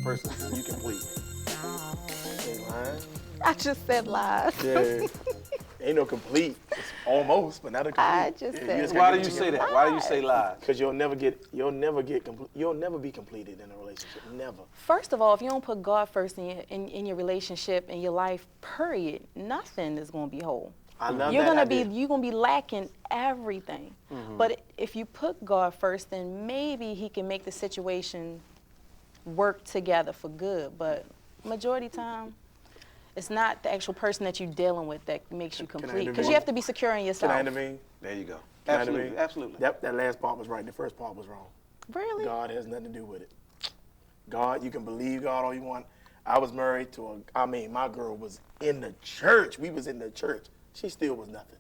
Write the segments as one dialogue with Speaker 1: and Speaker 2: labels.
Speaker 1: Person, you complete. Ain't lying.
Speaker 2: I just said lies.
Speaker 1: Yeah. Ain't no complete. It's almost, but not a complete.
Speaker 2: I just said.
Speaker 1: Why
Speaker 3: Why do you say that? Why do you say lies?
Speaker 1: Because you'll never be completed in a relationship. Never.
Speaker 2: First of all, if you don't put God first in your relationship, in your life, period, nothing is going to be whole.
Speaker 1: I love
Speaker 2: You're
Speaker 1: that
Speaker 2: gonna
Speaker 1: idea.
Speaker 2: you're gonna be lacking everything. But if you put God first, then maybe He can make the situation work together for good. But majority time, it's not the actual person that you're dealing with that makes you complete. Because you have to be secure in yourself.
Speaker 1: Can I intervene?
Speaker 3: There you go.
Speaker 1: Can I
Speaker 3: Absolutely,
Speaker 1: intervene?
Speaker 3: absolutely.
Speaker 1: That last part was right. The first part was wrong.
Speaker 2: Really?
Speaker 1: God has nothing to do with it. God, you can believe God all you want. I was married to my girl was in the church. We was in the church. She still was nothing.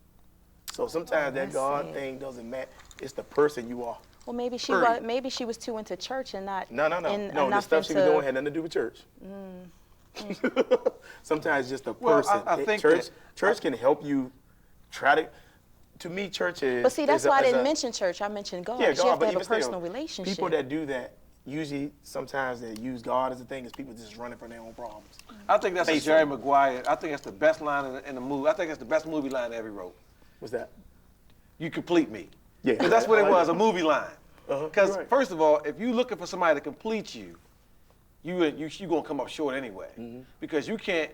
Speaker 1: So sometimes that God thing doesn't matter. It's the person you are.
Speaker 2: Well, maybe she
Speaker 1: Period.
Speaker 2: was too into church and not
Speaker 1: No. The stuff she was doing had nothing to do with church. Sometimes just a person.
Speaker 3: I think
Speaker 1: church can help you try to. To me, church is.
Speaker 2: But see, that's why I didn't
Speaker 1: mention.
Speaker 2: mention church. I mentioned God.
Speaker 1: Yeah,
Speaker 2: You
Speaker 1: God,
Speaker 2: have to
Speaker 1: but
Speaker 2: have a
Speaker 1: even still,
Speaker 2: personal relationship.
Speaker 1: people that do that usually sometimes they use God as a thing is people just running from their own problems.
Speaker 3: I think that's a
Speaker 1: Face
Speaker 3: Jerry
Speaker 1: it.
Speaker 3: Maguire. I think that's the best line in the movie. I think that's the best movie line ever wrote.
Speaker 1: What's that?
Speaker 3: You complete me.
Speaker 1: Yeah.
Speaker 3: Because that's what
Speaker 1: I
Speaker 3: it
Speaker 1: like
Speaker 3: was,
Speaker 1: that.
Speaker 3: a movie line. Because
Speaker 1: Right.
Speaker 3: first of all, if you're looking for somebody to complete you, you're gonna come up short anyway. Because you can't,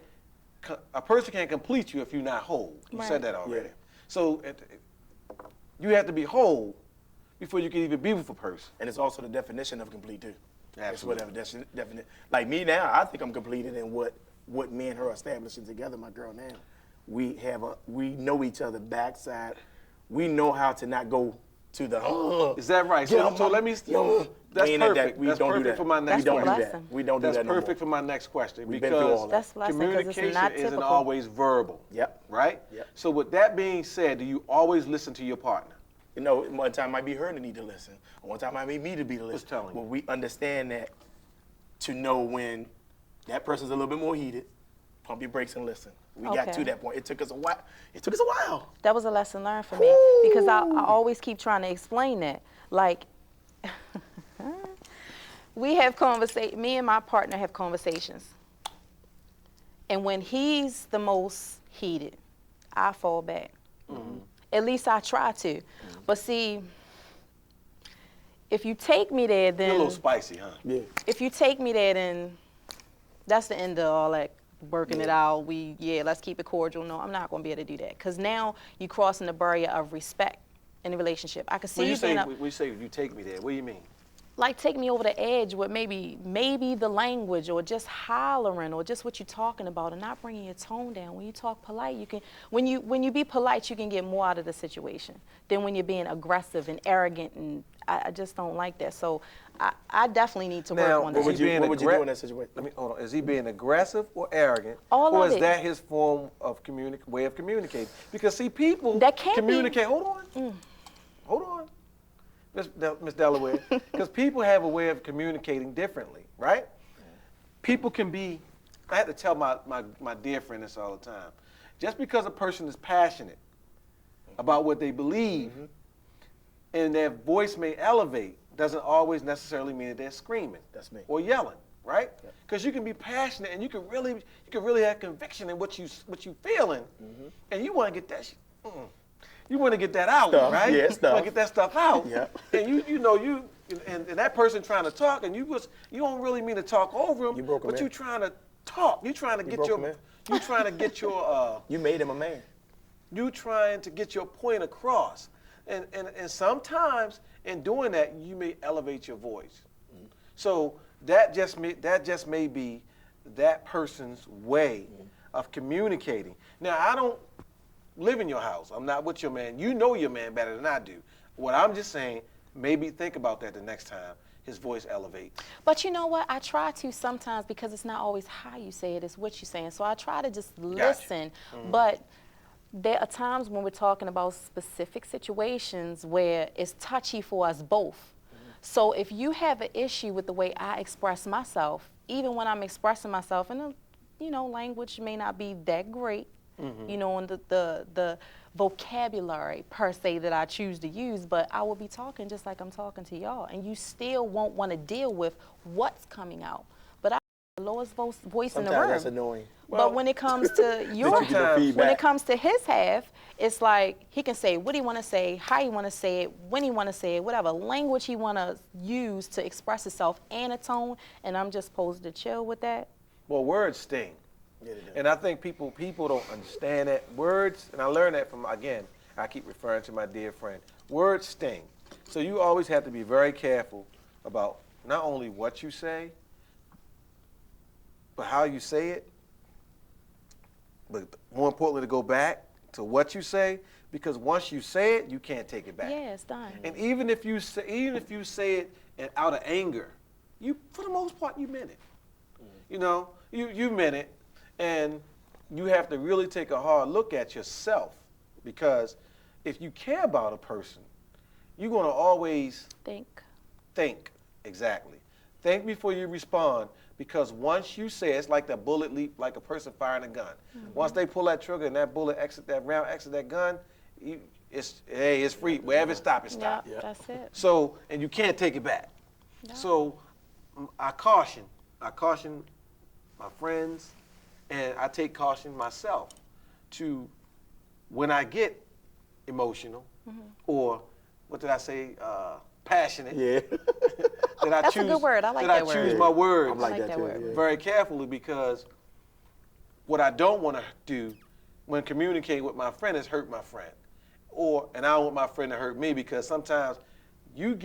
Speaker 3: a person can't complete you if you're not whole. You said that already.
Speaker 1: Yeah.
Speaker 3: So you have to be whole before you can even be with a person.
Speaker 1: And it's also the definition of complete too.
Speaker 3: Absolutely.
Speaker 1: It's whatever definite. Like me now, I think I'm completed in what me and her are establishing together. My girl now, we know each other backside. We know how to not go to the.
Speaker 3: Is that right? So let me. That's perfect.
Speaker 1: We
Speaker 3: That's
Speaker 1: don't do
Speaker 3: perfect
Speaker 1: that.
Speaker 3: for my
Speaker 1: We
Speaker 3: next
Speaker 1: don't do
Speaker 3: question.
Speaker 1: that. We don't do
Speaker 3: That's
Speaker 1: that no
Speaker 3: perfect
Speaker 1: more.
Speaker 3: for my next question
Speaker 1: We've been through all
Speaker 3: because
Speaker 1: that.
Speaker 2: That's a lesson because it's not
Speaker 3: communication isn't
Speaker 2: typical.
Speaker 3: always verbal.
Speaker 1: Yep.
Speaker 3: Right?
Speaker 1: Yep.
Speaker 3: So with that being said, do you always listen to your partner?
Speaker 1: You know, one time might be her to need to listen. One time might be me to be to listen.
Speaker 3: telling you?
Speaker 1: Well, we understand that to know when that person's a little bit more heated, pump your brakes and listen. We got
Speaker 2: Okay.
Speaker 1: to that point. It took us a while.
Speaker 2: That was a lesson learned for me because I always keep trying to explain that. Like, me and my partner have conversations. And when he's the most heated, I fall back. At least I try to. But see, if you take me there, then
Speaker 3: You're a little spicy, huh?
Speaker 1: Yeah.
Speaker 2: if you take me there, then that's the end of all that working it out. Let's keep it cordial. No, I'm not going to be able to do that because now you're crossing the barrier of respect in the relationship. I can see
Speaker 3: When you say
Speaker 2: being
Speaker 3: when you say you take me there, what do you mean?
Speaker 2: like take me over the edge with maybe the language or just hollering or just what you're talking about and not bringing your tone down. When you talk polite, you can when you be polite, you can get more out of the situation than when you're being aggressive and arrogant, and I just don't like that. So I definitely need to work on that.
Speaker 1: What would you do in that situation?
Speaker 3: Let me hold on. Is he being aggressive or arrogant,
Speaker 2: All
Speaker 3: or
Speaker 2: of
Speaker 3: is
Speaker 2: it.
Speaker 3: that his form of way of communicating? Because see, people
Speaker 2: That can't be-
Speaker 3: communicate. Hold on, Miss Delaware, because people have a way of communicating differently, right? People can be. I had to tell my dear friend this all the time. Just because a person is passionate about what they believe, and their voice may elevate, doesn't always necessarily mean that they're screaming.
Speaker 1: That's me.
Speaker 3: Or yelling, right? Because you can be passionate and you can really have conviction in what you feeling, and you want to get that. You want to get that out,
Speaker 1: Stuff,
Speaker 3: right?
Speaker 1: yeah,
Speaker 3: You
Speaker 1: stuff.
Speaker 3: want to get that stuff out.
Speaker 1: Yeah.
Speaker 3: And and that person trying to talk, and you don't really mean to talk over him,
Speaker 1: You broke him
Speaker 3: but
Speaker 1: in.
Speaker 3: you trying to talk. You trying to get
Speaker 1: broke
Speaker 3: your.
Speaker 1: him in.
Speaker 3: You trying to get your.
Speaker 1: You made him a man.
Speaker 3: You trying to get your point across, and sometimes in doing that you may elevate your voice. So that just may be that person's way of communicating. Now I don't live in your house. I'm not with your man. You know your man better than I do. What I'm just saying, maybe think about that the next time his voice elevates.
Speaker 2: But you know what? I try to sometimes because it's not always how you say it, it's what you're saying. So I try to just listen. But there are times when we're talking about specific situations where it's touchy for us both. So if you have an issue with the way I express myself, even when I'm expressing myself in a, language may not be that great, and the vocabulary per se that I choose to use, but I will be talking just like I'm talking to y'all, and you still won't want to deal with what's coming out. But I have the lowest voice in the room.
Speaker 1: Sometimes that's annoying.
Speaker 2: But when it comes to your
Speaker 1: you get the feedback.
Speaker 2: when it comes to his half, it's like he can say what he want to say, how he want to say it, when he want to say it, whatever language he want to use to express himself and a tone, and I'm just supposed to chill with that.
Speaker 3: Well, words sting. And I think people don't understand that. Words, and I learned that from, again, I keep referring to my dear friend. Words sting. So you always have to be very careful about not only what you say, but how you say it. But more importantly, to go back to what you say, because once you say it, you can't take it back.
Speaker 2: Yeah, it's done.
Speaker 3: And even if you say it out of anger, you, for the most part, you meant it. You meant it. And you have to really take a hard look at yourself, because if you care about a person, you're going to always think. Exactly. Think before you respond, because once you say it, it's like that bullet leap, like a person firing a gun. Once they pull that trigger and that bullet exit that gun, it's free. Wherever it stops, it stops.
Speaker 2: Yeah, that's it.
Speaker 3: So, and you can't take it back.
Speaker 2: No.
Speaker 3: So I caution my friends, and I take caution myself to, when I get emotional, or what did I say, passionate.
Speaker 1: Yeah.
Speaker 2: That's a good word. I like that word.
Speaker 3: That I choose my words
Speaker 1: I like that
Speaker 2: that
Speaker 1: too.
Speaker 2: word.
Speaker 1: Yeah.
Speaker 3: very carefully, because what I don't want to do when communicating with my friend is hurt my friend, and I don't want my friend to hurt me, because sometimes you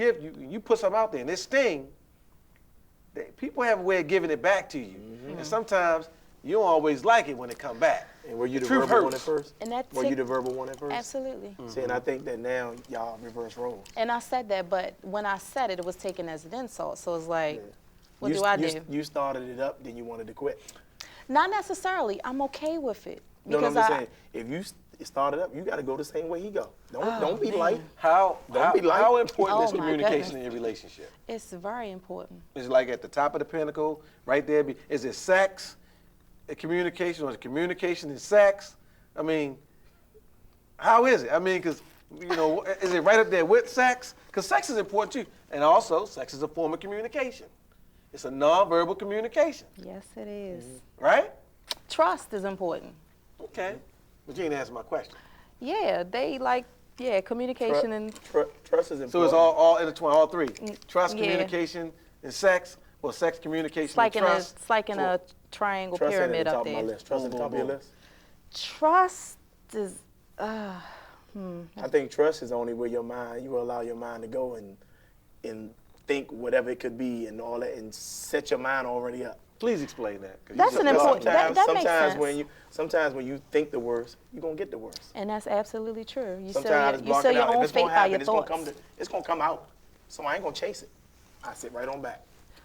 Speaker 3: put something out there and it sting. People have a way of giving it back to you, and sometimes you don't always like it when it come back.
Speaker 1: And were you the
Speaker 3: truth
Speaker 1: verbal one
Speaker 3: hurts.
Speaker 1: at first?
Speaker 2: And that
Speaker 1: Were you the verbal one at first?
Speaker 2: Absolutely.
Speaker 1: See, and I think that now y'all reverse roles.
Speaker 2: And I said that, but when I said it, it was taken as an insult. So it's like,
Speaker 1: Yeah.
Speaker 2: what do I do?
Speaker 1: You started it up, then you wanted to quit.
Speaker 2: Not necessarily. I'm okay with it.
Speaker 1: No, I'm
Speaker 2: Because
Speaker 1: just saying, if you started up, you got to go the same way he go. Don't be light.
Speaker 3: How important
Speaker 2: Oh,
Speaker 3: is
Speaker 2: my
Speaker 3: communication
Speaker 2: goodness.
Speaker 3: in your relationship?
Speaker 2: It's very important.
Speaker 3: It's like at the top of the pinnacle, right there. Is it sex, communication, or is it communication and sex? I mean, how is it? I mean, because, is it right up there with sex? Because sex is important too. And also, sex is a form of communication. It's a nonverbal communication,
Speaker 2: Yes, it is.
Speaker 3: right?
Speaker 2: Trust is important.
Speaker 3: Okay. But you ain't answer my question.
Speaker 2: Yeah, communication and
Speaker 1: Trust is important.
Speaker 3: So it's all intertwined, all three. Trust,
Speaker 2: yeah.
Speaker 3: communication, and sex, or sex, communication,
Speaker 2: it's like
Speaker 3: and trust.
Speaker 2: it's like in a triangle
Speaker 1: Trust ain't
Speaker 2: pyramid
Speaker 1: at the
Speaker 2: up
Speaker 1: top of my
Speaker 2: there.
Speaker 1: list. Trust at the top of your list.
Speaker 2: Trust is
Speaker 1: I think trust is only where you will allow your mind to go and think whatever it could be and all that, and set your mind already up.
Speaker 3: Please explain that. 'Cause
Speaker 2: That's
Speaker 3: you
Speaker 2: an
Speaker 3: just-
Speaker 2: important- that makes
Speaker 1: sometimes
Speaker 2: sense.
Speaker 1: sometimes when you think the worst, you're gonna get the worst.
Speaker 2: and that's absolutely true. You
Speaker 1: Sometimes
Speaker 2: sell
Speaker 1: it's
Speaker 2: your, you sell
Speaker 1: blocking
Speaker 2: your
Speaker 1: out. If
Speaker 2: own
Speaker 1: it's
Speaker 2: fate
Speaker 1: gonna
Speaker 2: by
Speaker 1: happen,
Speaker 2: your
Speaker 1: it's gonna
Speaker 2: thoughts.
Speaker 1: it's gonna come out. So I ain't gonna chase it. I sit right on back.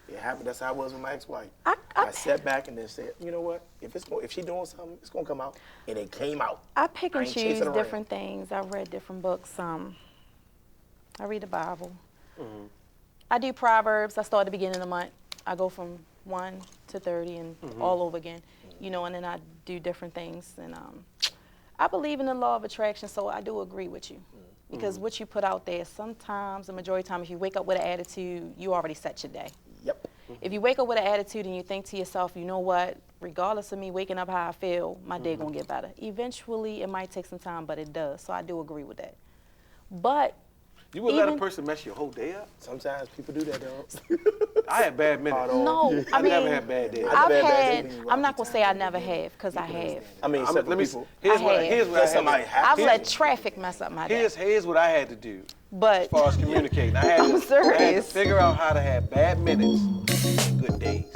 Speaker 1: It happened. That's how it was with my ex-wife. I sat back and then said, you know what? If she doing something, it's gonna come out. And it came out.
Speaker 2: I pick and
Speaker 1: ain't
Speaker 2: choose
Speaker 1: chasing around.
Speaker 2: different things. I've read different books. I read the Bible. I do Proverbs. I start at the beginning of the month. I go from 1 to 30 and all over again, and then I do different things. And I believe in the law of attraction, so I do agree with you. Because what you put out there, sometimes, the majority of the time, if you wake up with an attitude, you already set your day.
Speaker 1: Yep.
Speaker 2: If you wake up with an attitude and you think to yourself, you know what, regardless of me waking up how I feel, my day gonna get better. Eventually, it might take some time, but it does. So I do agree with that. But
Speaker 3: You would let a person mess your whole day up?
Speaker 1: Sometimes people do that, though.
Speaker 3: I had bad minutes.
Speaker 2: no, I mean,
Speaker 3: never had bad days.
Speaker 2: I've
Speaker 1: bad
Speaker 2: had,
Speaker 1: days.
Speaker 2: I'm not gonna say I never have, because I have.
Speaker 1: I mean,
Speaker 3: Let me.
Speaker 1: people.
Speaker 3: Here's what
Speaker 2: have.
Speaker 3: I
Speaker 1: Let
Speaker 3: had
Speaker 1: somebody
Speaker 3: to,
Speaker 1: have
Speaker 2: I've
Speaker 1: to.
Speaker 2: let traffic mess up my day.
Speaker 3: here's what I had to do
Speaker 2: But
Speaker 3: as far as communicating. I had
Speaker 2: I'm
Speaker 3: to
Speaker 2: serious.
Speaker 3: figure out how to have bad minutes and good days.